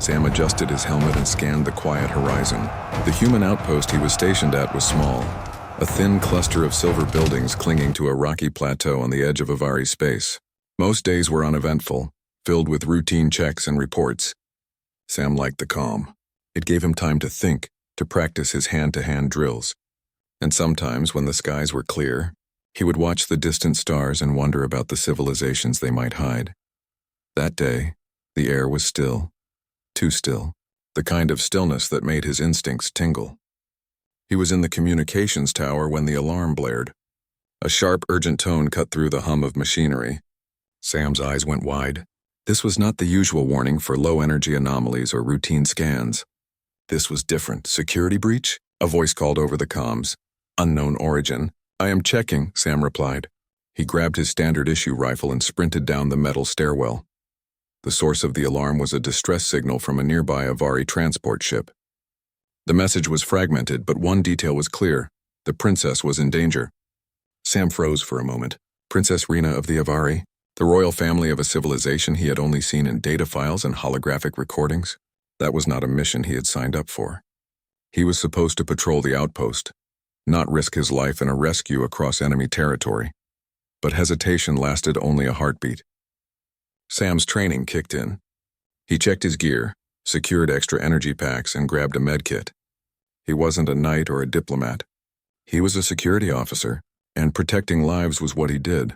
Sam adjusted his helmet and scanned the quiet horizon. The human outpost he was stationed at was small, a thin cluster of silver buildings clinging to a rocky plateau on the edge of Avari space. Most days were uneventful, filled with routine checks and reports. Sam liked the calm. It gave him time to think, to practice his hand-to-hand drills. And sometimes, when the skies were clear, he would watch the distant stars and wonder about the civilizations they might hide. That day, the air was still, too still, the kind of stillness that made his instincts tingle. He was in the communications tower when the alarm blared. A sharp, urgent tone cut through the hum of machinery. Sam's eyes went wide. This was not the usual warning for low-energy anomalies or routine scans. This was different. Security breach? A voice called over the comms. Unknown origin. "I am checking," Sam replied. He grabbed his standard-issue rifle and sprinted down the metal stairwell. The source of the alarm was a distress signal from a nearby Avari transport ship. The message was fragmented, but one detail was clear. The princess was in danger. Sam froze for a moment. Princess Rena of the Avari, the royal family of a civilization he had only seen in data files and holographic recordings. That was not a mission he had signed up for. He was supposed to patrol the outpost, not risk his life in a rescue across enemy territory. But hesitation lasted only a heartbeat. Sam's training kicked in. He checked his gear, secured extra energy packs, and grabbed a medkit. He wasn't a knight or a diplomat. He was a security officer, and protecting lives was what he did.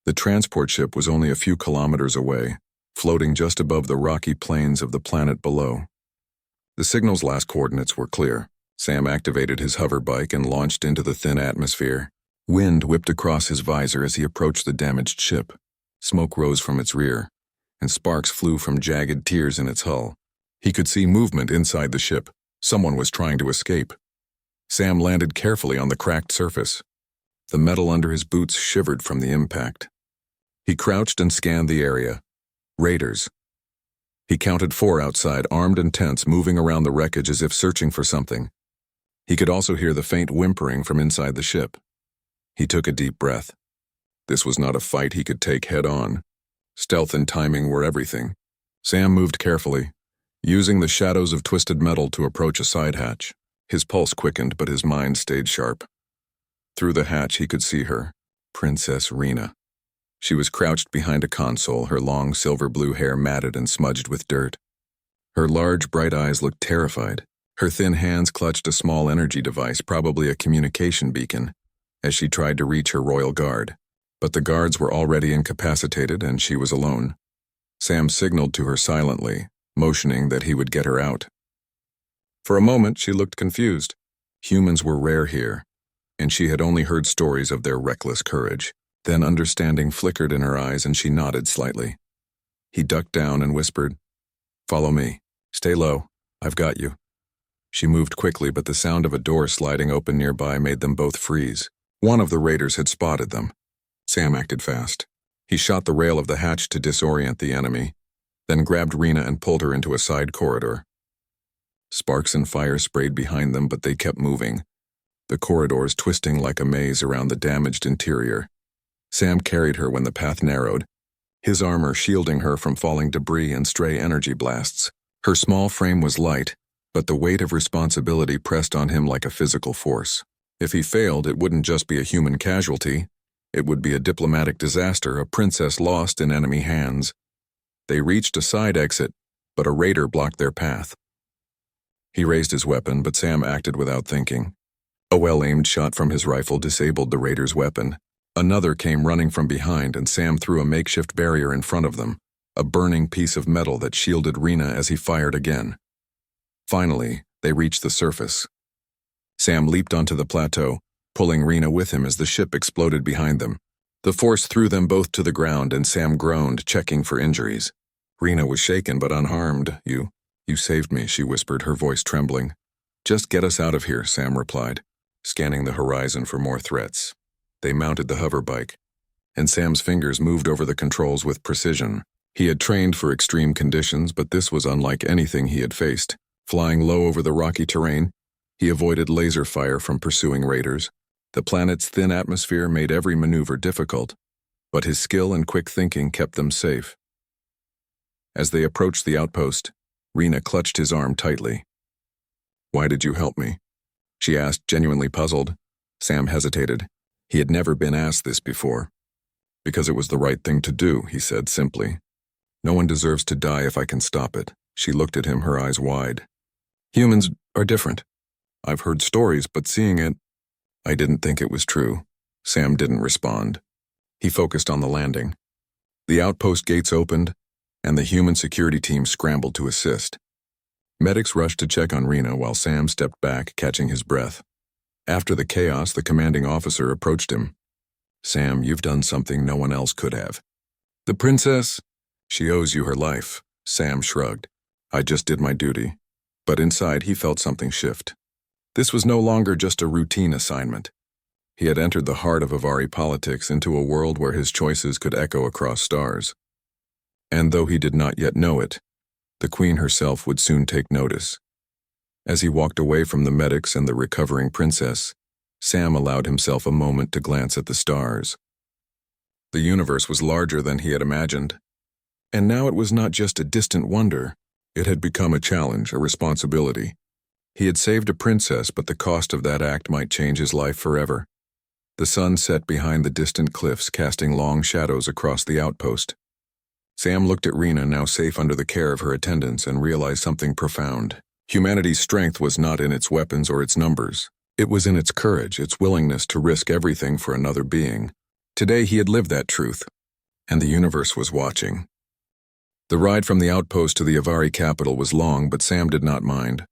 The transport ship was only a few kilometers away, floating just above the rocky plains of the planet below. The signal's last coordinates were clear. Sam activated his hover bike and launched into the thin atmosphere. Wind whipped across his visor as he approached the damaged ship. Smoke rose from its rear, and sparks flew from jagged tears in its hull. He could see movement inside the ship. Someone was trying to escape. Sam landed carefully on the cracked surface. The metal under his boots shivered from the impact. He crouched and scanned the area. Raiders. He counted 4 outside, armed and tense, moving around the wreckage as if searching for something. He could also hear the faint whimpering from inside the ship. He took a deep breath. This was not a fight he could take head-on. Stealth and timing were everything. Sam moved carefully, using the shadows of twisted metal to approach a side hatch. His pulse quickened, but his mind stayed sharp. Through the hatch he could see her, Princess Rena. She was crouched behind a console, her long silver-blue hair matted and smudged with dirt. Her large, bright eyes looked terrified. Her thin hands clutched a small energy device, probably a communication beacon, as she tried to reach her royal guard. But the guards were already incapacitated, and she was alone. Sam signaled to her silently, motioning that he would get her out. For a moment, she looked confused. Humans were rare here, and she had only heard stories of their reckless courage. Then understanding flickered in her eyes, and she nodded slightly. He ducked down and whispered, "Follow me. Stay low. I've got you." She moved quickly, but the sound of a door sliding open nearby made them both freeze. One of the raiders had spotted them. Sam acted fast. He shot the rail of the hatch to disorient the enemy, then grabbed Rena and pulled her into a side corridor. Sparks and fire sprayed behind them, but they kept moving, the corridors twisting like a maze around the damaged interior. Sam carried her when the path narrowed, his armor shielding her from falling debris and stray energy blasts. Her small frame was light, but the weight of responsibility pressed on him like a physical force. If he failed, it wouldn't just be a human casualty. It would be a diplomatic disaster, a princess lost in enemy hands. They reached a side exit, but a raider blocked their path. He raised his weapon, but Sam acted without thinking. A well-aimed shot from his rifle disabled the raider's weapon. Another came running from behind, and Sam threw a makeshift barrier in front of them, a burning piece of metal that shielded Rena as he fired again. Finally, they reached the surface. Sam leaped onto the plateau, pulling Rena with him as the ship exploded behind them. The force threw them both to the ground, and Sam groaned, checking for injuries. Rena was shaken but unharmed. You saved me," she whispered, her voice trembling. "Just get us out of here," Sam replied, scanning the horizon for more threats. They mounted the hover bike, and Sam's fingers moved over the controls with precision. He had trained for extreme conditions, but this was unlike anything he had faced. Flying low over the rocky terrain, he avoided laser fire from pursuing raiders. The planet's thin atmosphere made every maneuver difficult, but his skill and quick thinking kept them safe. As they approached the outpost, Rena clutched his arm tightly. "Why did you help me?" she asked, genuinely puzzled. Sam hesitated. He had never been asked this before. "Because it was the right thing to do," he said simply. "No one deserves to die if I can stop it." She looked at him, her eyes wide. "Humans are different. I've heard stories, but seeing it—" "I didn't think it was true." Sam didn't respond. He focused on the landing. The outpost gates opened, and the human security team scrambled to assist. Medics rushed to check on Rena while Sam stepped back, catching his breath. After the chaos, the commanding officer approached him. "Sam, you've done something no one else could have." "The princess? She owes you her life." Sam shrugged. "I just did my duty." But inside, he felt something shift. This was no longer just a routine assignment. He had entered the heart of Avari politics, into a world where his choices could echo across stars. And though he did not yet know it, the Queen herself would soon take notice. As he walked away from the medics and the recovering princess, Sam allowed himself a moment to glance at the stars. The universe was larger than he had imagined. And now it was not just a distant wonder. It had become a challenge, a responsibility. He had saved a princess, but the cost of that act might change his life forever. The sun set behind the distant cliffs, casting long shadows across the outpost. Sam looked at Rena, now safe under the care of her attendants, and realized something profound. Humanity's strength was not in its weapons or its numbers. It was in its courage, its willingness to risk everything for another being. Today he had lived that truth, and the universe was watching. The ride from the outpost to the Avari capital was long, but Sam did not mind.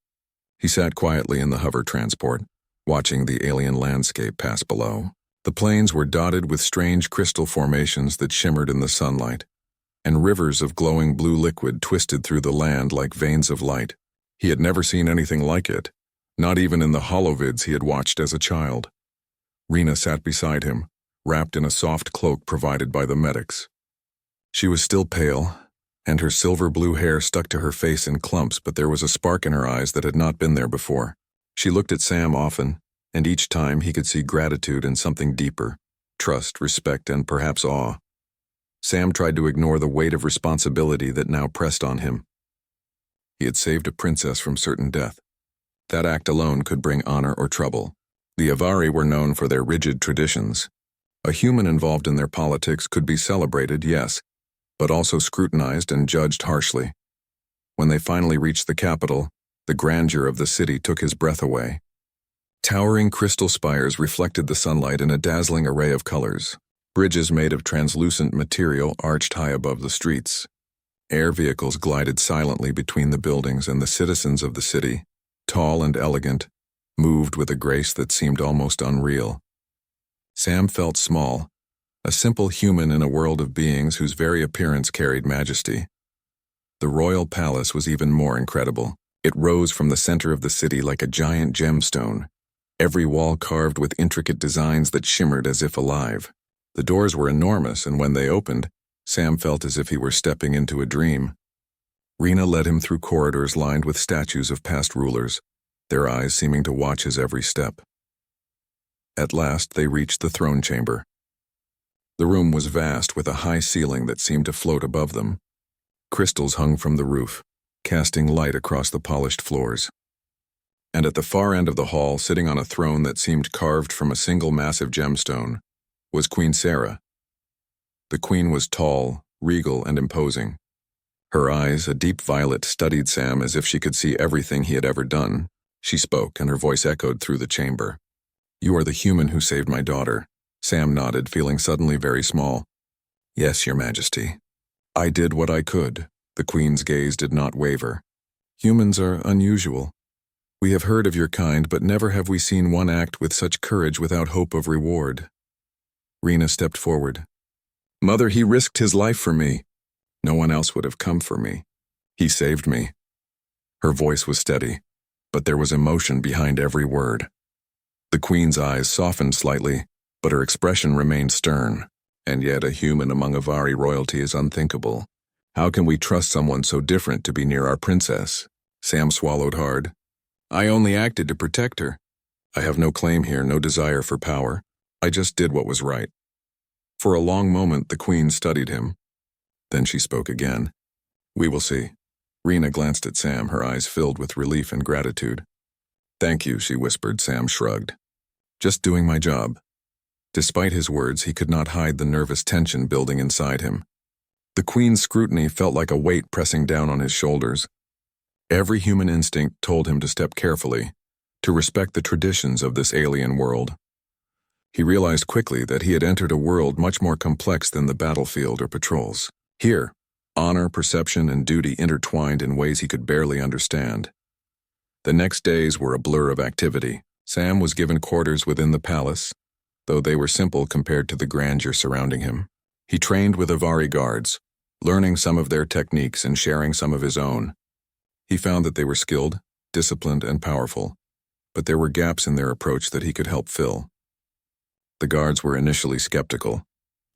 He sat quietly in the hover transport, watching the alien landscape pass below. The plains were dotted with strange crystal formations that shimmered in the sunlight, and rivers of glowing blue liquid twisted through the land like veins of light. He had never seen anything like it, not even in the holovids he had watched as a child. Rena sat beside him, wrapped in a soft cloak provided by the medics. She was still pale, and her silver blue hair stuck to her face in clumps, but there was a spark in her eyes that had not been there before. She looked at Sam often, and each time he could see gratitude and something deeper: trust, respect, and perhaps awe. Sam tried to ignore the weight of responsibility that now pressed on him. He had saved a princess from certain death. That act alone could bring honor or trouble. The Avari were known for their rigid traditions. A human involved in their politics could be celebrated, yes, but also scrutinized and judged harshly. When they finally reached the capital, the grandeur of the city took his breath away. Towering crystal spires reflected the sunlight in a dazzling array of colors. Bridges made of translucent material arched high above the streets. Air vehicles glided silently between the buildings, and the citizens of the city, tall and elegant, moved with a grace that seemed almost unreal. Sam felt small, a simple human in a world of beings whose very appearance carried majesty. The royal palace was even more incredible. It rose from the center of the city like a giant gemstone, every wall carved with intricate designs that shimmered as if alive. The doors were enormous, and when they opened, Sam felt as if he were stepping into a dream. Rena led him through corridors lined with statues of past rulers, their eyes seeming to watch his every step. At last, they reached the throne chamber. The room was vast, with a high ceiling that seemed to float above them. Crystals hung from the roof, casting light across the polished floors. And at the far end of the hall, sitting on a throne that seemed carved from a single massive gemstone, was Queen Sarah. The queen was tall, regal, and imposing. Her eyes, a deep violet, studied Sam as if she could see everything he had ever done. She spoke, and her voice echoed through the chamber. "You are the human who saved my daughter." Sam nodded, feeling suddenly very small. "Yes, Your Majesty. I did what I could." The queen's gaze did not waver. "Humans are unusual. We have heard of your kind, but never have we seen one act with such courage without hope of reward." Rena stepped forward. "Mother, he risked his life for me. No one else would have come for me. He saved me." Her voice was steady, but there was emotion behind every word. The queen's eyes softened slightly, but her expression remained stern. "And yet a human among Avari royalty is unthinkable. How can we trust someone so different to be near our princess?" Sam swallowed hard. "I only acted to protect her. I have no claim here, no desire for power. I just did what was right." For a long moment, the queen studied him. Then she spoke again. "We will see. Rena glanced at Sam, her eyes filled with relief and gratitude. "Thank you," she whispered. Sam shrugged. "Just doing my job." Despite his words, he could not hide the nervous tension building inside him. The Queen's scrutiny felt like a weight pressing down on his shoulders. Every human instinct told him to step carefully, to respect the traditions of this alien world. He realized quickly that he had entered a world much more complex than the battlefield or patrols. Here, honor, perception, and duty intertwined in ways he could barely understand. The next days were a blur of activity. Sam was given quarters within the palace, though they were simple compared to the grandeur surrounding him. He trained with Avari guards, learning some of their techniques and sharing some of his own. He found that they were skilled, disciplined, and powerful, but there were gaps in their approach that he could help fill. The guards were initially skeptical,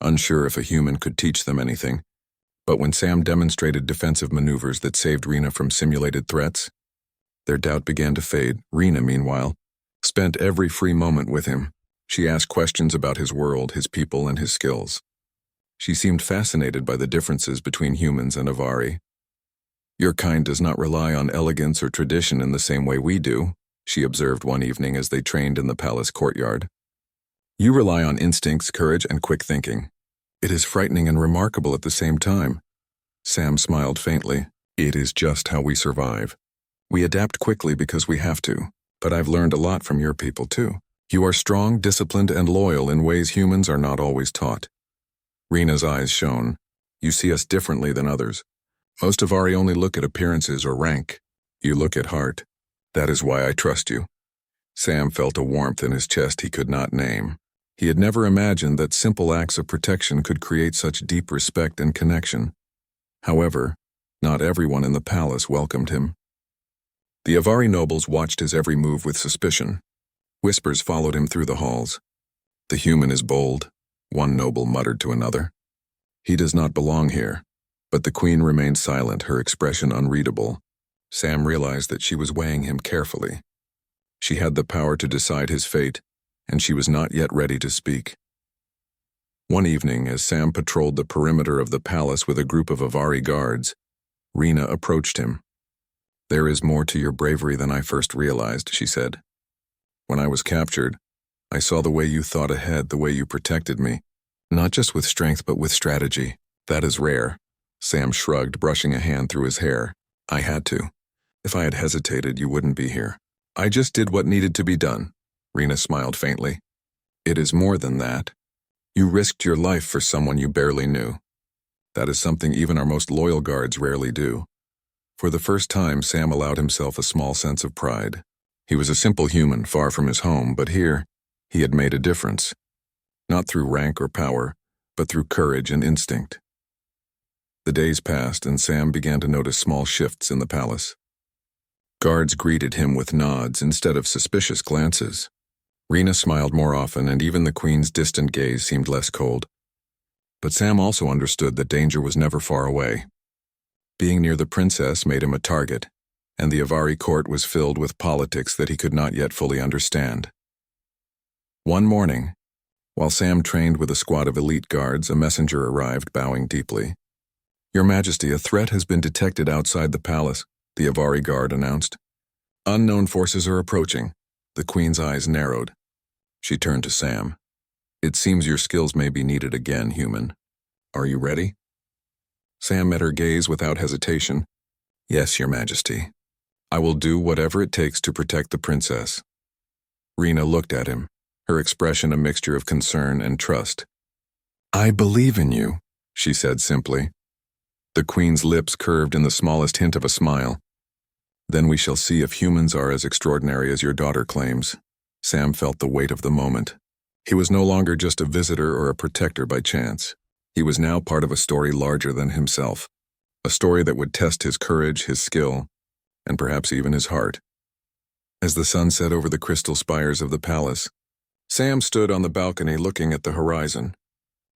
unsure if a human could teach them anything, but when Sam demonstrated defensive maneuvers that saved Rena from simulated threats, their doubt began to fade. Rena, meanwhile, spent every free moment with him. She asked questions about his world, his people, and his skills. She seemed fascinated by the differences between humans and Avari. "Your kind does not rely on elegance or tradition in the same way we do," she observed one evening as they trained in the palace courtyard. "You rely on instincts, courage, and quick thinking. It is frightening and remarkable at the same time." Sam smiled faintly. "It is just how we survive. We adapt quickly because we have to, but I've learned a lot from your people too. You are strong, disciplined, and loyal in ways humans are not always taught." Rena's eyes shone. "You see us differently than others. Most Avari only look at appearances or rank. You look at heart. That is why I trust you." Sam felt a warmth in his chest he could not name. He had never imagined that simple acts of protection could create such deep respect and connection. However, not everyone in the palace welcomed him. The Avari nobles watched his every move with suspicion. Whispers followed him through the halls. "The human is bold," one noble muttered to another. "He does not belong here." But the Queen remained silent, her expression unreadable. Sam realized that she was weighing him carefully. She had the power to decide his fate, and she was not yet ready to speak. One evening, as Sam patrolled the perimeter of the palace with a group of Avari guards, Rena approached him. "There is more to your bravery than I first realized," she said. "When I was captured, I saw the way you thought ahead, the way you protected me, not just with strength but with strategy. That is rare." Sam shrugged, brushing a hand through his hair. "I had to. If I had hesitated, you wouldn't be here. I just did what needed to be done." Rena smiled faintly. "It is more than that. You risked your life for someone you barely knew. That is something even our most loyal guards rarely do." For the first time, Sam allowed himself a small sense of pride. He was a simple human, far from his home, but here, he had made a difference. Not through rank or power, but through courage and instinct. The days passed, and Sam began to notice small shifts in the palace. Guards greeted him with nods instead of suspicious glances. Rena smiled more often, and even the Queen's distant gaze seemed less cold. But Sam also understood that danger was never far away. Being near the princess made him a target, and the Avari court was filled with politics that he could not yet fully understand. One morning, while Sam trained with a squad of elite guards, a messenger arrived, bowing deeply. "Your Majesty, a threat has been detected outside the palace," the Avari guard announced. "Unknown forces are approaching." The Queen's eyes narrowed. She turned to Sam. "It seems your skills may be needed again, human. Are you ready?" Sam met her gaze without hesitation. "Yes, Your Majesty. I will do whatever it takes to protect the princess." Rena looked at him, her expression a mixture of concern and trust. "I believe in you," she said simply. The Queen's lips curved in the smallest hint of a smile. "Then we shall see if humans are as extraordinary as your daughter claims." Sam felt the weight of the moment. He was no longer just a visitor or a protector by chance. He was now part of a story larger than himself, a story that would test his courage, his skill, and perhaps even his heart. As the sun set over the crystal spires of the palace, Sam stood on the balcony looking at the horizon.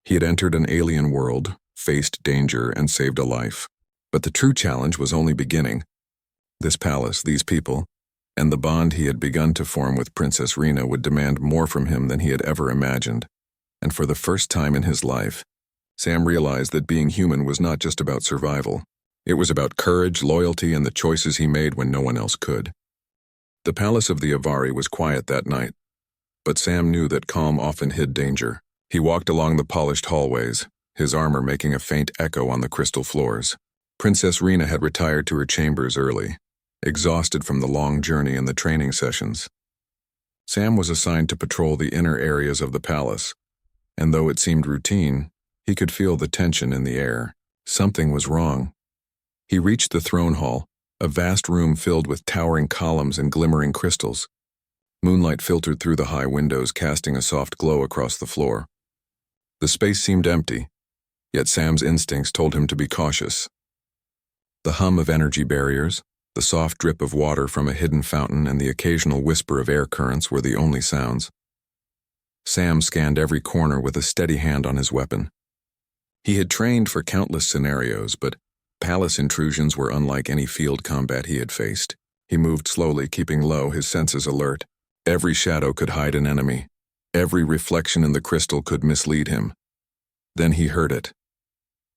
He had entered an alien world, faced danger, and saved a life. But the true challenge was only beginning. This palace, these people, and the bond he had begun to form with Princess Rena would demand more from him than he had ever imagined. And for the first time in his life, Sam realized that being human was not just about survival. It was about courage, loyalty, and the choices he made when no one else could. The palace of the Avari was quiet that night, but Sam knew that calm often hid danger. He walked along the polished hallways, his armor making a faint echo on the crystal floors. Princess Rena had retired to her chambers early, exhausted from the long journey and the training sessions. Sam was assigned to patrol the inner areas of the palace, and though it seemed routine, he could feel the tension in the air. Something was wrong. He reached the throne hall, a vast room filled with towering columns and glimmering crystals. Moonlight filtered through the high windows, casting a soft glow across the floor. The space seemed empty, yet Sam's instincts told him to be cautious. The hum of energy barriers, the soft drip of water from a hidden fountain, and the occasional whisper of air currents were the only sounds. Sam scanned every corner with a steady hand on his weapon. He had trained for countless scenarios, but palace intrusions were unlike any field combat he had faced. He moved slowly, keeping low, his senses alert. Every shadow could hide an enemy. Every reflection in the crystal could mislead him. Then he heard it.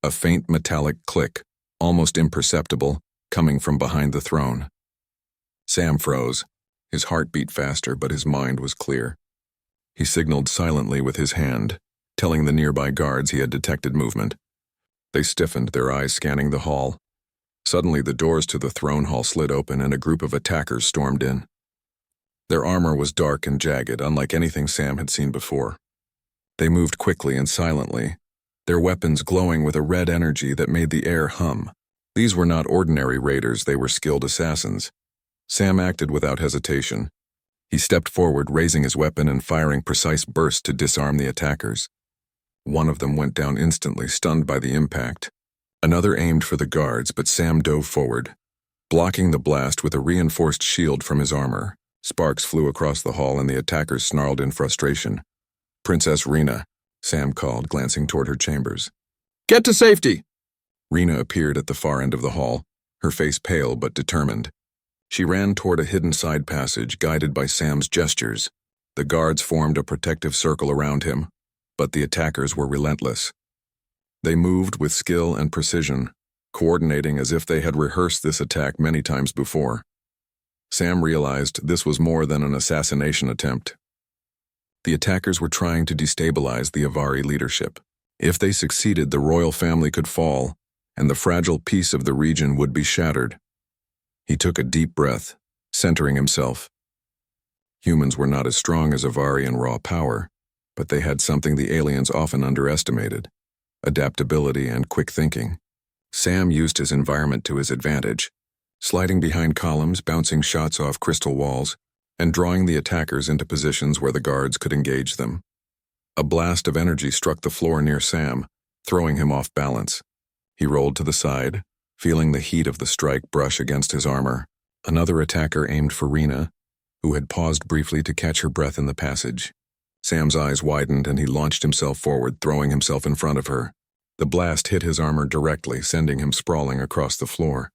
A faint metallic click, almost imperceptible, coming from behind the throne. Sam froze. His heart beat faster, but his mind was clear. He signaled silently with his hand, telling the nearby guards he had detected movement. They stiffened, their eyes scanning the hall. Suddenly, the doors to the throne hall slid open and a group of attackers stormed in. Their armor was dark and jagged, unlike anything Sam had seen before. They moved quickly and silently, their weapons glowing with a red energy that made the air hum. These were not ordinary raiders, they were skilled assassins. Sam acted without hesitation. He stepped forward, raising his weapon and firing precise bursts to disarm the attackers. One of them went down instantly, stunned by the impact. Another aimed for the guards, but Sam dove forward, blocking the blast with a reinforced shield from his armor. Sparks flew across the hall and the attackers snarled in frustration. "Princess Rena," Sam called, glancing toward her chambers. "Get to safety!" Rena appeared at the far end of the hall, her face pale but determined. She ran toward a hidden side passage, guided by Sam's gestures. The guards formed a protective circle around him, but the attackers were relentless. They moved with skill and precision, coordinating as if they had rehearsed this attack many times before. Sam realized this was more than an assassination attempt. The attackers were trying to destabilize the Avari leadership. If they succeeded, the royal family could fall, and the fragile peace of the region would be shattered. He took a deep breath, centering himself. Humans were not as strong as Avari in raw power, but they had something the aliens often underestimated: adaptability and quick thinking. Sam used his environment to his advantage, sliding behind columns, bouncing shots off crystal walls, and drawing the attackers into positions where the guards could engage them. A blast of energy struck the floor near Sam, throwing him off balance. He rolled to the side, feeling the heat of the strike brush against his armor. Another attacker aimed for Rena, who had paused briefly to catch her breath in the passage. Sam's eyes widened and he launched himself forward, throwing himself in front of her. The blast hit his armor directly, sending him sprawling across the floor.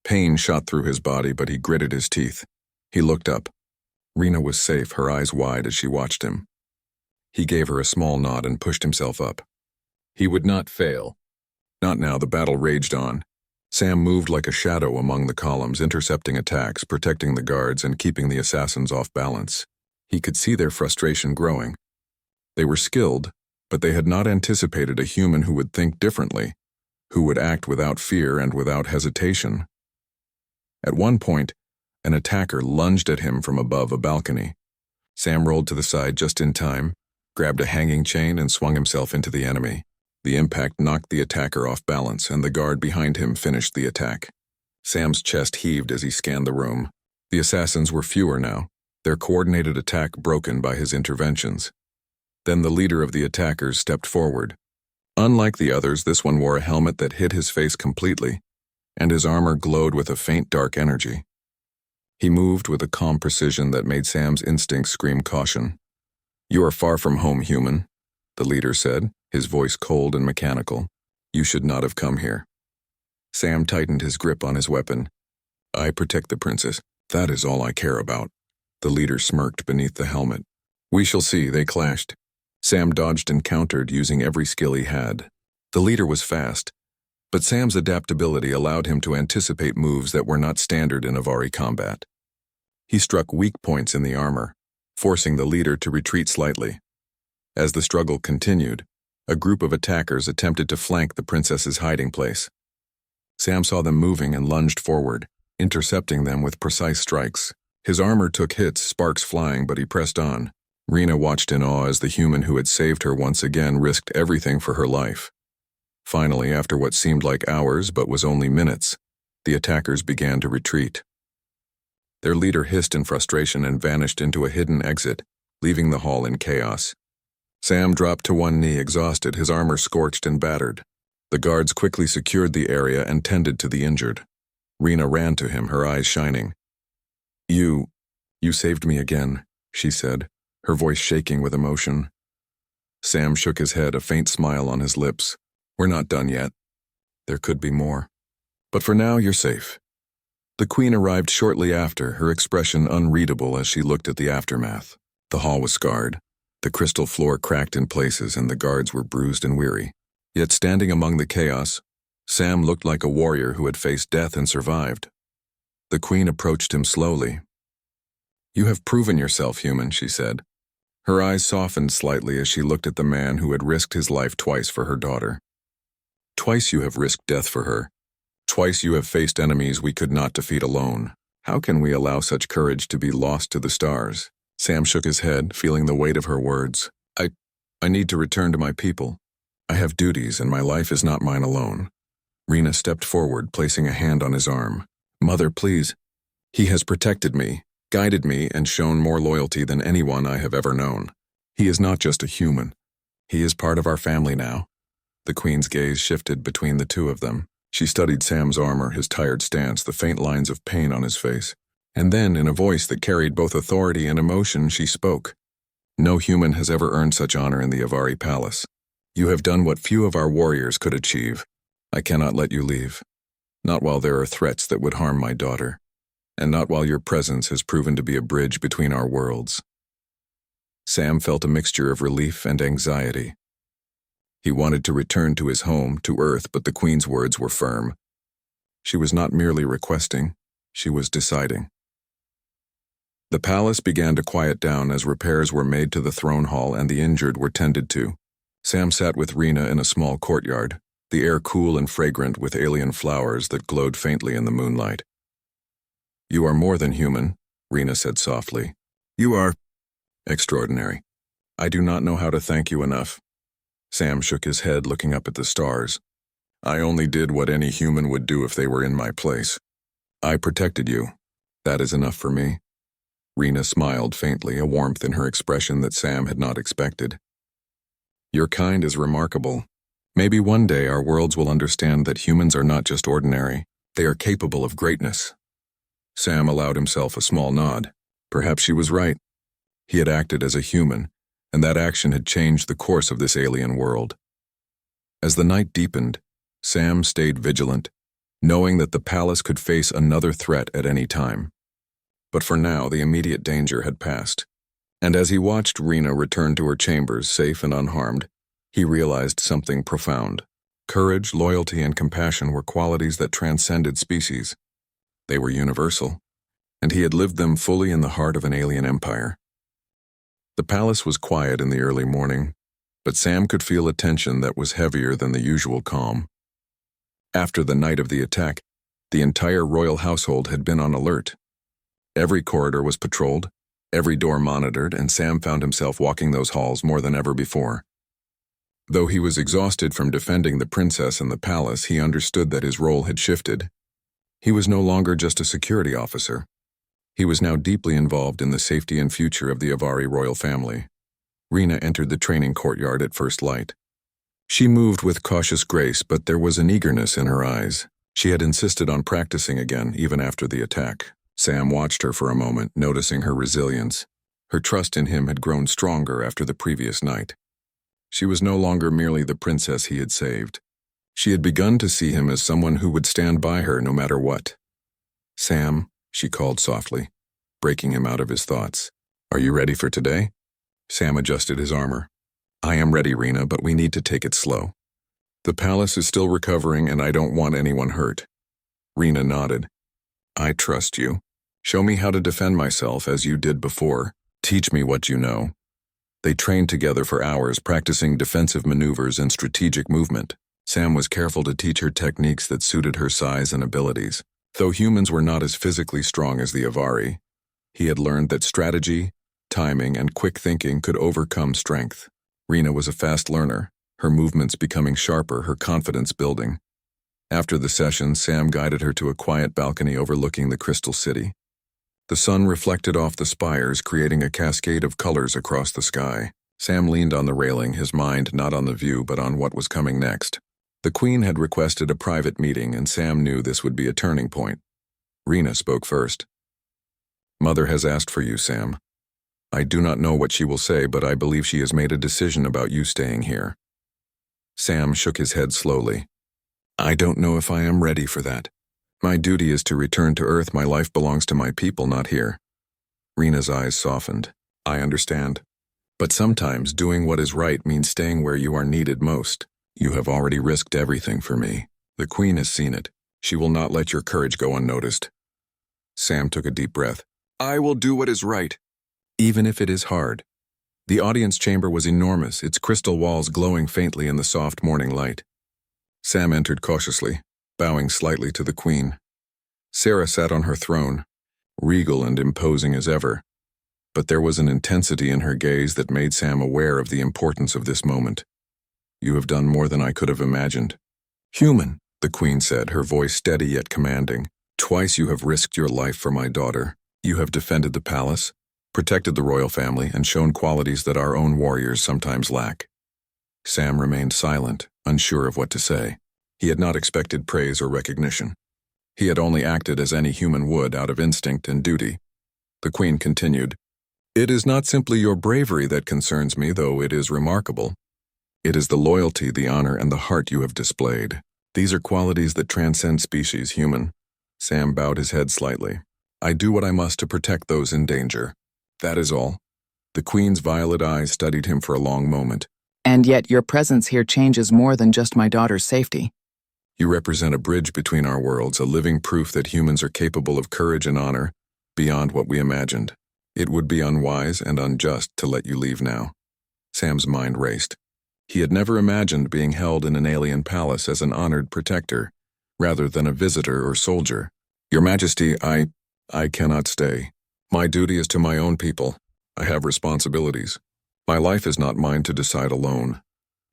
Pain shot through his body, but he gritted his teeth. He looked up. Rena was safe, her eyes wide as she watched him. He gave her a small nod and pushed himself up. He would not fail. Not now. The battle raged on. Sam moved like a shadow among the columns, intercepting attacks, protecting the guards, and keeping the assassins off balance. He could see their frustration growing. They were skilled, but they had not anticipated a human who would think differently, who would act without fear and without hesitation. At one point, an attacker lunged at him from above a balcony. Sam rolled to the side just in time, grabbed a hanging chain, and swung himself into the enemy. The impact knocked the attacker off balance, and the guard behind him finished the attack. Sam's chest heaved as he scanned the room. The assassins were fewer now, their coordinated attack broken by his interventions. Then the leader of the attackers stepped forward. Unlike the others, this one wore a helmet that hid his face completely, and his armor glowed with a faint dark energy. He moved with a calm precision that made Sam's instincts scream caution. "You are far from home, human," the leader said, his voice cold and mechanical. "You should not have come here." Sam tightened his grip on his weapon. "I protect the princess. That is all I care about." The leader smirked beneath the helmet. "We shall see." They clashed. Sam dodged and countered, using every skill he had. The leader was fast, But Sam's adaptability allowed him to anticipate moves that were not standard in Avari combat. He struck weak points in the armor, forcing the leader to retreat slightly. As the struggle continued, a group of attackers attempted to flank the princess's hiding place. Sam saw them moving and lunged forward, intercepting them with precise strikes. His armor took hits, sparks flying, but he pressed on. Rena watched in awe as the human who had saved her once again risked everything for her life. Finally, after what seemed like hours but was only minutes, the attackers began to retreat. Their leader hissed in frustration and vanished into a hidden exit, leaving the hall in chaos. Sam dropped to one knee, exhausted, his armor scorched and battered. The guards quickly secured the area and tended to the injured. Rena ran to him, her eyes shining. You saved me again," she said, her voice shaking with emotion. Sam shook his head, a faint smile on his lips. "We're not done yet. There could be more. But for now, you're safe." The queen arrived shortly after, her expression unreadable as she looked at the aftermath. The hall was scarred, the crystal floor cracked in places, and the guards were bruised and weary. Yet standing among the chaos, Sam looked like a warrior who had faced death and survived. The queen approached him slowly. "You have proven yourself human," she said. Her eyes softened slightly as she looked at the man who had risked his life twice for her daughter. "Twice you have risked death for her. Twice you have faced enemies we could not defeat alone. How can we allow such courage to be lost to the stars?" Sam shook his head, feeling the weight of her words. I need to return to my people. I have duties, and my life is not mine alone." Rena stepped forward, placing a hand on his arm. "Mother, please. He has protected me, guided me, and shown more loyalty than anyone I have ever known. He is not just a human. He is part of our family now." The queen's gaze shifted between the two of them. She studied Sam's armor, his tired stance, the faint lines of pain on his face. And then, in a voice that carried both authority and emotion, she spoke. "No human has ever earned such honor in the Avari Palace. You have done what few of our warriors could achieve. I cannot let you leave. Not while there are threats that would harm my daughter. And not while your presence has proven to be a bridge between our worlds." Sam felt a mixture of relief and anxiety. He wanted to return to his home, to Earth, but the queen's words were firm. She was not merely requesting, she was deciding. The palace began to quiet down as repairs were made to the throne hall and the injured were tended to. Sam sat with Rena in a small courtyard, the air cool and fragrant with alien flowers that glowed faintly in the moonlight. "You are more than human," Rena said softly. "You are extraordinary. I do not know how to thank you enough." Sam shook his head, looking up at the stars. "I only did what any human would do if they were in my place. I protected you. That is enough for me." Rena smiled faintly, a warmth in her expression that Sam had not expected. "Your kind is remarkable. Maybe one day our worlds will understand that humans are not just ordinary. They are capable of greatness." Sam allowed himself a small nod. Perhaps she was right. He had acted as a human, and that action had changed the course of this alien world. As the night deepened, Sam stayed vigilant, knowing that the palace could face another threat at any time. But for now, the immediate danger had passed. And as he watched Rena return to her chambers, safe and unharmed, he realized something profound. Courage, loyalty, and compassion were qualities that transcended species. They were universal, and he had lived them fully in the heart of an alien empire. The palace was quiet in the early morning, but Sam could feel a tension that was heavier than the usual calm. After the night of the attack, the entire royal household had been on alert. Every corridor was patrolled, every door monitored, and Sam found himself walking those halls more than ever before. Though he was exhausted from defending the princess and the palace, he understood that his role had shifted. He was no longer just a security officer. He was now deeply involved in the safety and future of the Avari royal family. Rena entered the training courtyard at first light. She moved with cautious grace, but there was an eagerness in her eyes. She had insisted on practicing again, even after the attack. Sam watched her for a moment, noticing her resilience. Her trust in him had grown stronger after the previous night. She was no longer merely the princess he had saved. She had begun to see him as someone who would stand by her no matter what. "Sam," she called softly, breaking him out of his thoughts. "Are you ready for today?" Sam adjusted his armor. "I am ready, Rena, but we need to take it slow." The palace is still recovering and I don't want anyone hurt. Rena nodded. I trust you. Show me how to defend myself as you did before. Teach me what you know. They trained together for hours, practicing defensive maneuvers and strategic movement. Sam was careful to teach her techniques that suited her size and abilities. Though humans were not as physically strong as the Avari, he had learned that strategy, timing, and quick thinking could overcome strength. Rena was a fast learner, her movements becoming sharper, her confidence building. After the session, Sam guided her to a quiet balcony overlooking the Crystal City. The sun reflected off the spires, creating a cascade of colors across the sky. Sam leaned on the railing, his mind not on the view but on what was coming next. The Queen had requested a private meeting, and Sam knew this would be a turning point. Rena spoke first. Mother has asked for you, Sam. I do not know what she will say, but I believe she has made a decision about you staying here. Sam shook his head slowly. I don't know if I am ready for that. My duty is to return to Earth. My life belongs to my people, not here. Rena's eyes softened. I understand. But sometimes doing what is right means staying where you are needed most. You have already risked everything for me. The Queen has seen it. She will not let your courage go unnoticed. Sam took a deep breath. I will do what is right, even if it is hard. The audience chamber was enormous, its crystal walls glowing faintly in the soft morning light. Sam entered cautiously, bowing slightly to the Queen. Sarah sat on her throne, regal and imposing as ever, but there was an intensity in her gaze that made Sam aware of the importance of this moment. You have done more than I could have imagined. Human, the Queen said, her voice steady yet commanding. Twice you have risked your life for my daughter. You have defended the palace, protected the royal family, and shown qualities that our own warriors sometimes lack. Sam remained silent, unsure of what to say. He had not expected praise or recognition. He had only acted as any human would, out of instinct and duty. The Queen continued, It is not simply your bravery that concerns me, though it is remarkable. It is the loyalty, the honor, and the heart you have displayed. These are qualities that transcend species human. Sam bowed his head slightly. I do what I must to protect those in danger. That is all. The Queen's violet eyes studied him for a long moment. And yet your presence here changes more than just my daughter's safety. You represent a bridge between our worlds, a living proof that humans are capable of courage and honor beyond what we imagined. It would be unwise and unjust to let you leave now. Sam's mind raced. He had never imagined being held in an alien palace as an honored protector, rather than a visitor or soldier. Your Majesty, I cannot stay. My duty is to my own people. I have responsibilities. My life is not mine to decide alone.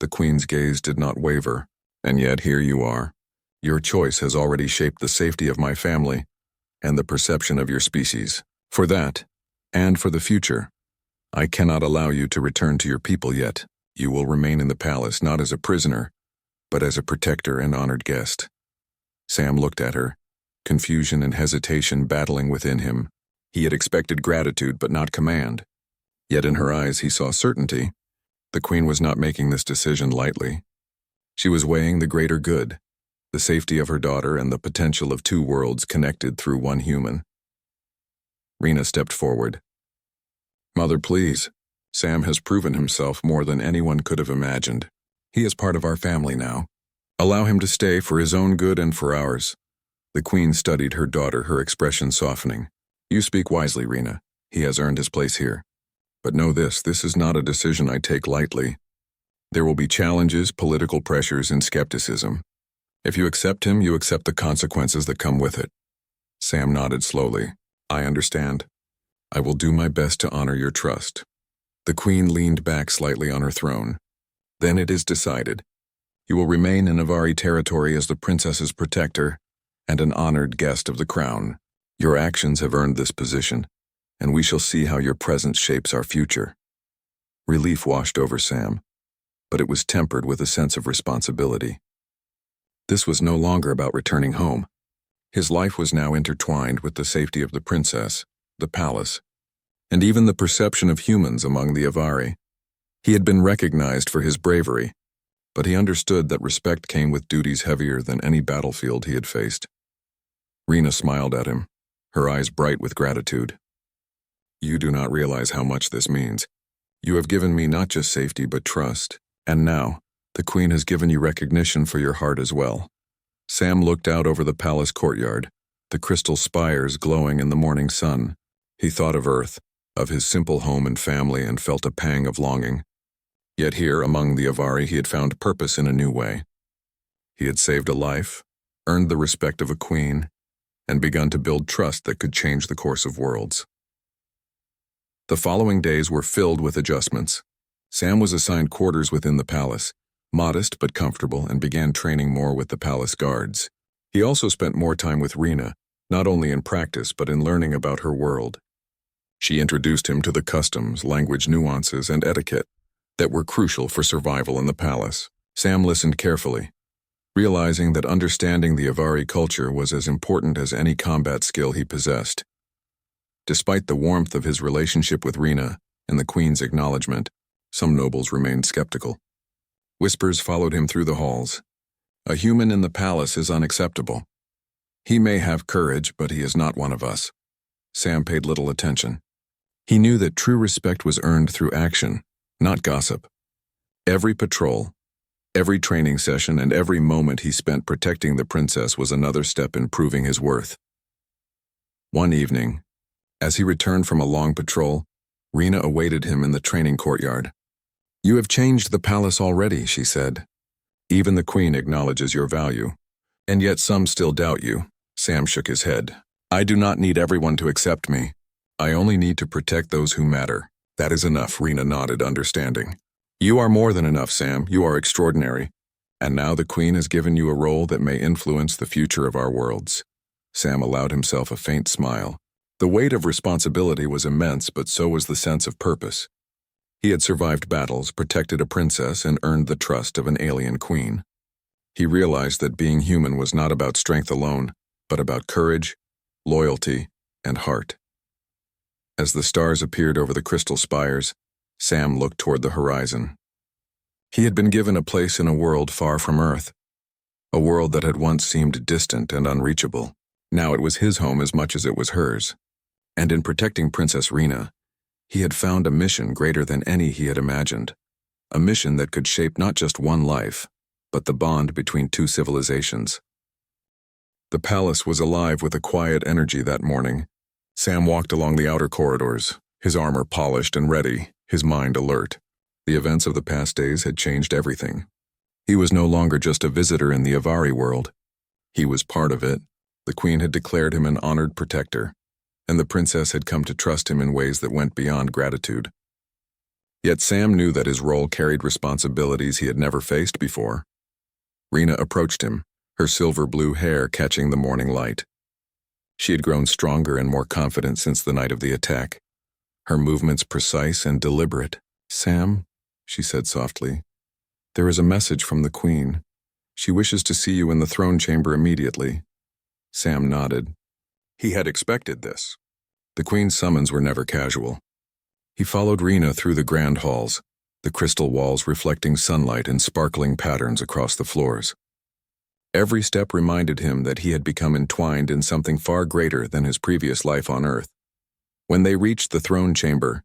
The Queen's gaze did not waver, and yet here you are. Your choice has already shaped the safety of my family and the perception of your species. For that, and for the future, I cannot allow you to return to your people yet. You will remain in the palace not as a prisoner, but as a protector and honored guest. Sam looked at her, confusion and hesitation battling within him. He had expected gratitude but not command. Yet in her eyes he saw certainty. The Queen was not making this decision lightly. She was weighing the greater good, the safety of her daughter and the potential of two worlds connected through one human. Rena stepped forward. Mother, please. Sam has proven himself more than anyone could have imagined. He is part of our family now. Allow him to stay for his own good and for ours. The Queen studied her daughter, her expression softening. You speak wisely, Rena. He has earned his place here. But know this is not a decision I take lightly. There will be challenges, political pressures, and skepticism. If you accept him, you accept the consequences that come with it. Sam nodded slowly. I understand. I will do my best to honor your trust. The Queen leaned back slightly on her throne. Then it is decided. You will remain in Avari territory as the princess's protector and an honored guest of the crown. Your actions have earned this position, and we shall see how your presence shapes our future. Relief washed over Sam, but it was tempered with a sense of responsibility. This was no longer about returning home. His life was now intertwined with the safety of the princess, the palace, and even the perception of humans among the Avari. He had been recognized for his bravery, but he understood that respect came with duties heavier than any battlefield he had faced. Rena smiled at him, her eyes bright with gratitude. You do not realize how much this means. You have given me not just safety but trust, and now, The queen has given you recognition for your heart as well. Sam looked out over the palace courtyard, the crystal spires glowing in the morning sun. He thought of Earth, of his simple home and family, and felt a pang of longing. Yet here, among the Avari, he had found purpose in a new way. He had saved a life, earned the respect of a queen, and begun to build trust that could change the course of worlds. The following days were filled with adjustments. Sam was assigned quarters within the palace, modest but comfortable, and began training more with the palace guards. He also spent more time with Rena, not only in practice but in learning about her world. She introduced him to the customs, language nuances, and etiquette that were crucial for survival in the palace. Sam listened carefully, realizing that understanding the Avari culture was as important as any combat skill he possessed. Despite the warmth of his relationship with Rena and the queen's acknowledgement, some nobles remained skeptical. Whispers followed him through the halls. A human in the palace is unacceptable. He may have courage, but he is not one of us. Sam paid little attention. He knew that true respect was earned through action, not gossip. Every patrol, every training session, and every moment he spent protecting the princess was another step in proving his worth. One evening, as he returned from a long patrol, Rena awaited him in the training courtyard. "You have changed the palace already," she said. "Even the queen acknowledges your value. And yet some still doubt you." Sam shook his head. "I do not need everyone to accept me. I only need to protect those who matter." "That is enough," Rena nodded, understanding. "You are more than enough, Sam. You are extraordinary. And now the queen has given you a role that may influence the future of our worlds." Sam allowed himself a faint smile. The weight of responsibility was immense, but so was the sense of purpose. He had survived battles, protected a princess, and earned the trust of an alien queen. He realized that being human was not about strength alone, but about courage, loyalty, and heart. As the stars appeared over the crystal spires, Sam looked toward the horizon. He had been given a place in a world far from Earth, a world that had once seemed distant and unreachable. Now it was his home as much as it was hers. And in protecting Princess Rena, he had found a mission greater than any he had imagined, a mission that could shape not just one life, but the bond between two civilizations. The palace was alive with a quiet energy that morning. Sam walked along the outer corridors, his armor polished and ready, his mind alert. The events of the past days had changed everything. He was no longer just a visitor in the Avari world. He was part of it. The queen had declared him an honored protector, and the princess had come to trust him in ways that went beyond gratitude. Yet Sam knew that his role carried responsibilities he had never faced before. Rena approached him, her silver-blue hair catching the morning light. She had grown stronger and more confident since the night of the attack, her movements precise and deliberate. "Sam," she said softly, "there is a message from the queen. She wishes to see you in the throne chamber immediately." Sam nodded. He had expected this. The queen's summons were never casual. He followed Rena through the grand halls, the crystal walls reflecting sunlight in sparkling patterns across the floors. Every step reminded him that he had become entwined in something far greater than his previous life on Earth. When they reached the throne chamber,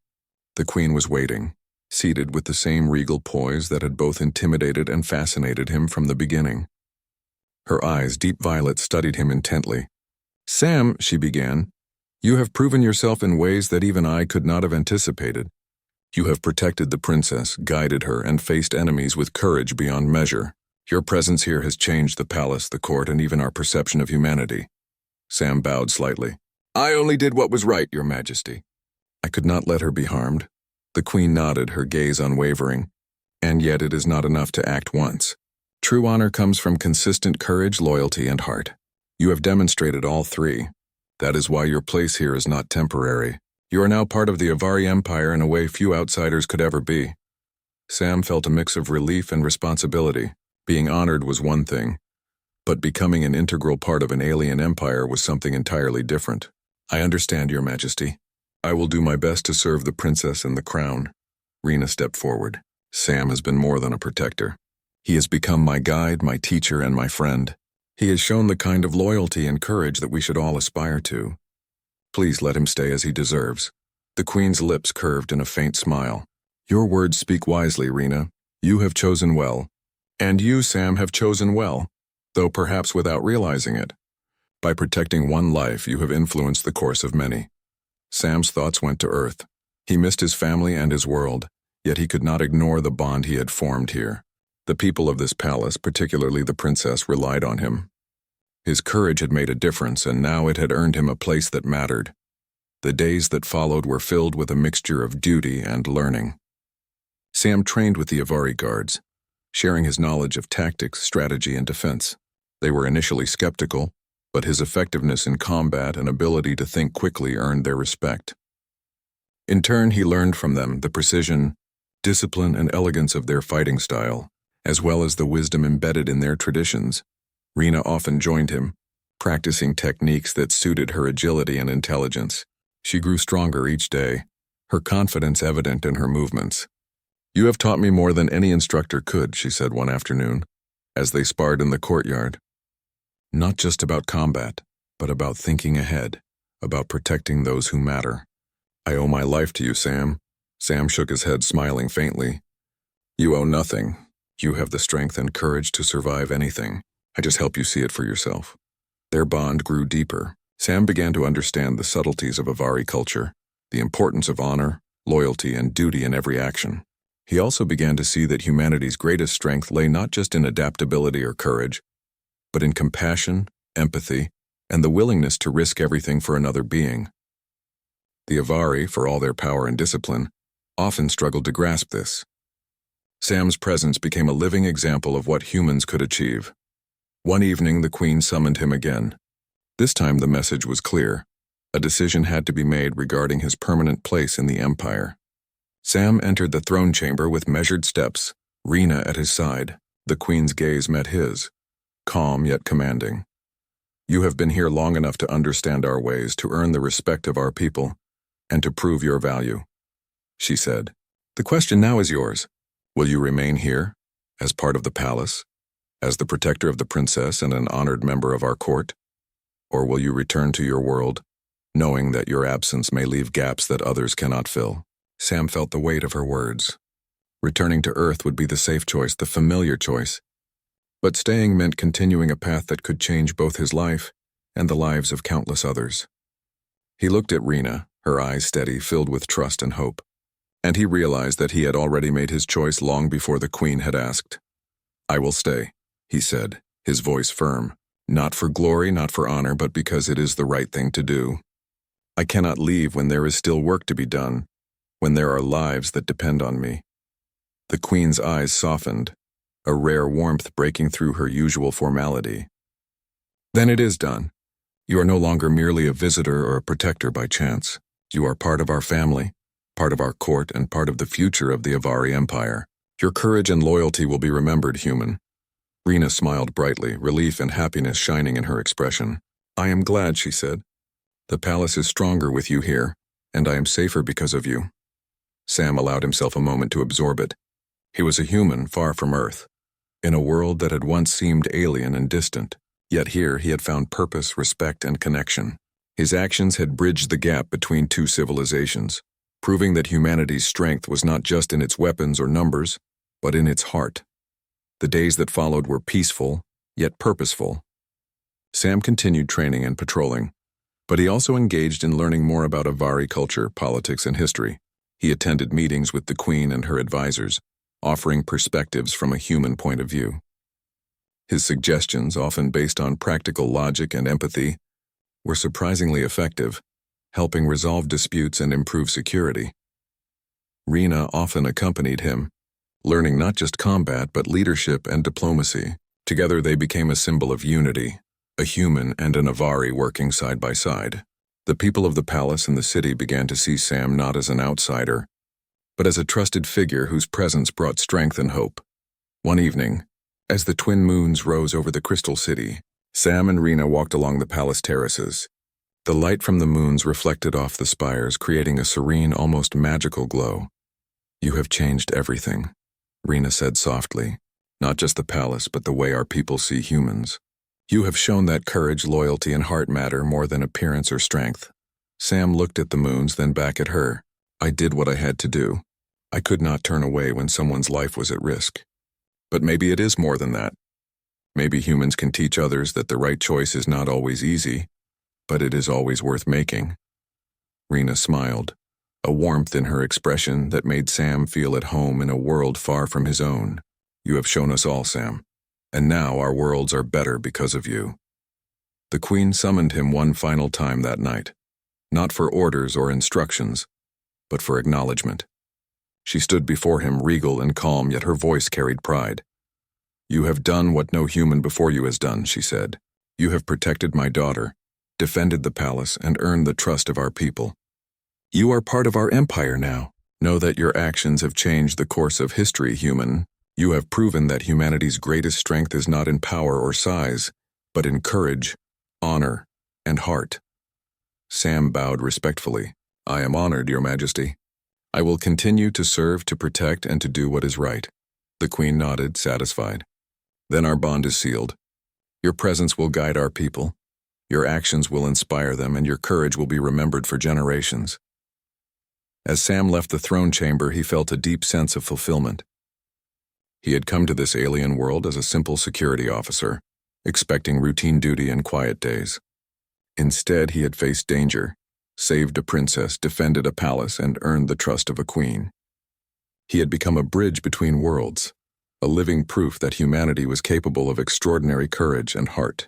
the queen was waiting, seated with the same regal poise that had both intimidated and fascinated him from the beginning. Her eyes, deep violet, studied him intently. "Sam," she began, "you have proven yourself in ways that even I could not have anticipated. You have protected the princess, guided her, and faced enemies with courage beyond measure. Your presence here has changed the palace, the court, and even our perception of humanity." Sam bowed slightly. "I only did what was right, Your Majesty." "I could not let her be harmed." The queen nodded, her gaze unwavering. "And yet it is not enough to act once. True honor comes from consistent courage, loyalty, and heart. You have demonstrated all three. That is why your place here is not temporary. You are now part of the Avari Empire in a way few outsiders could ever be." Sam felt a mix of relief and responsibility. Being honored was one thing, but becoming an integral part of an alien empire was something entirely different. "I understand, Your Majesty. I will do my best to serve the princess and the crown." Rena stepped forward. "Sam has been more than a protector. He has become my guide, my teacher, and my friend. He has shown the kind of loyalty and courage that we should all aspire to. Please let him stay as he deserves." The queen's lips curved in a faint smile. "Your words speak wisely, Rena. You have chosen well. And you, Sam, have chosen well, though perhaps without realizing it. By protecting one life, you have influenced the course of many. Sam's thoughts went to Earth. He missed his family and his world, yet he could not ignore the bond he had formed here. The people of this palace, particularly the princess, relied on him. His courage had made a difference, and now it had earned him a place that mattered. The days that followed were filled with a mixture of duty and learning. Sam trained with the Avari guards, sharing his knowledge of tactics, strategy, and defense. They were initially skeptical, but his effectiveness in combat and ability to think quickly earned their respect. In turn, he learned from them the precision, discipline, and elegance of their fighting style, as well as the wisdom embedded in their traditions. Rena often joined him, practicing techniques that suited her agility and intelligence. She grew stronger each day, her confidence evident in her movements. "You have taught me more than any instructor could," she said one afternoon, as they sparred in the courtyard. "Not just about combat, but about thinking ahead, about protecting those who matter. I owe my life to you, Sam." Sam shook his head, smiling faintly. "You owe nothing. You have the strength and courage to survive anything. I just help you see it for yourself." Their bond grew deeper. Sam began to understand the subtleties of Avari culture, the importance of honor, loyalty, and duty in every action. He also began to see that humanity's greatest strength lay not just in adaptability or courage, but in compassion, empathy, and the willingness to risk everything for another being. The Avari, for all their power and discipline, often struggled to grasp this. Sam's presence became a living example of what humans could achieve. One evening, the Queen summoned him again. This time the message was clear. A decision had to be made regarding his permanent place in the Empire. Sam entered the throne chamber with measured steps, Rena at his side. The Queen's gaze met his, calm yet commanding. "You have been here long enough to understand our ways, to earn the respect of our people, and to prove your value," she said. "The question now is yours. Will you remain here, as part of the palace, as the protector of the princess and an honored member of our court? Or will you return to your world, knowing that your absence may leave gaps that others cannot fill?" Sam felt the weight of her words. Returning to Earth would be the safe choice, the familiar choice. But staying meant continuing a path that could change both his life and the lives of countless others. He looked at Rena, her eyes steady, filled with trust and hope. And he realized that he had already made his choice long before the Queen had asked. "I will stay," he said, his voice firm. "Not for glory, not for honor, but because it is the right thing to do. I cannot leave when there is still work to be done, when there are lives that depend on me." The Queen's eyes softened, a rare warmth breaking through her usual formality. "Then it is done. You are no longer merely a visitor or a protector by chance. You are part of our family, part of our court, and part of the future of the Avari Empire. Your courage and loyalty will be remembered, human." Rena smiled brightly, relief and happiness shining in her expression. "I am glad," she said. "The palace is stronger with you here, and I am safer because of you." Sam allowed himself a moment to absorb it. He was a human far from Earth, in a world that had once seemed alien and distant. Yet here he had found purpose, respect, and connection. His actions had bridged the gap between two civilizations, proving that humanity's strength was not just in its weapons or numbers, but in its heart. The days that followed were peaceful, yet purposeful. Sam continued training and patrolling, but he also engaged in learning more about Avari culture, politics, and history. He attended meetings with the Queen and her advisors, offering perspectives from a human point of view. His suggestions, often based on practical logic and empathy, were surprisingly effective, helping resolve disputes and improve security. Rena often accompanied him, learning not just combat but leadership and diplomacy. Together they became a symbol of unity, a human and an Avari working side by side. The people of the palace and the city began to see Sam not as an outsider, but as a trusted figure whose presence brought strength and hope. One evening, as the twin moons rose over the crystal city, Sam and Rena walked along the palace terraces. The light from the moons reflected off the spires, creating a serene, almost magical glow. "You have changed everything," Rena said softly. "Not just the palace, but the way our people see humans. You have shown that courage, loyalty, and heart matter more than appearance or strength." Sam looked at the moons, then back at her. "I did what I had to do. I could not turn away when someone's life was at risk." But maybe it is more than that. Maybe humans can teach others that the right choice is not always easy, but it is always worth making. Rena smiled, a warmth in her expression that made Sam feel at home in a world far from his own. You have shown us all, Sam, and now our worlds are better because of you. The Queen summoned him one final time that night, not for orders or instructions, but for acknowledgement. She stood before him regal and calm, yet her voice carried pride. You have done what no human before you has done, she said. You have protected my daughter, defended the palace, and earned the trust of our people. You are part of our empire now. Know that your actions have changed the course of history, human. You have proven that humanity's greatest strength is not in power or size, but in courage, honor, and heart. Sam bowed respectfully. I am honored, Your Majesty. I will continue to serve, to protect, and to do what is right. The Queen nodded, satisfied. Then our bond is sealed. Your presence will guide our people. Your actions will inspire them, and your courage will be remembered for generations. As Sam left the throne chamber, he felt a deep sense of fulfillment. He had come to this alien world as a simple security officer, expecting routine duty and quiet days. Instead, he had faced danger, saved a princess, defended a palace, and earned the trust of a queen. He had become a bridge between worlds, a living proof that humanity was capable of extraordinary courage and heart.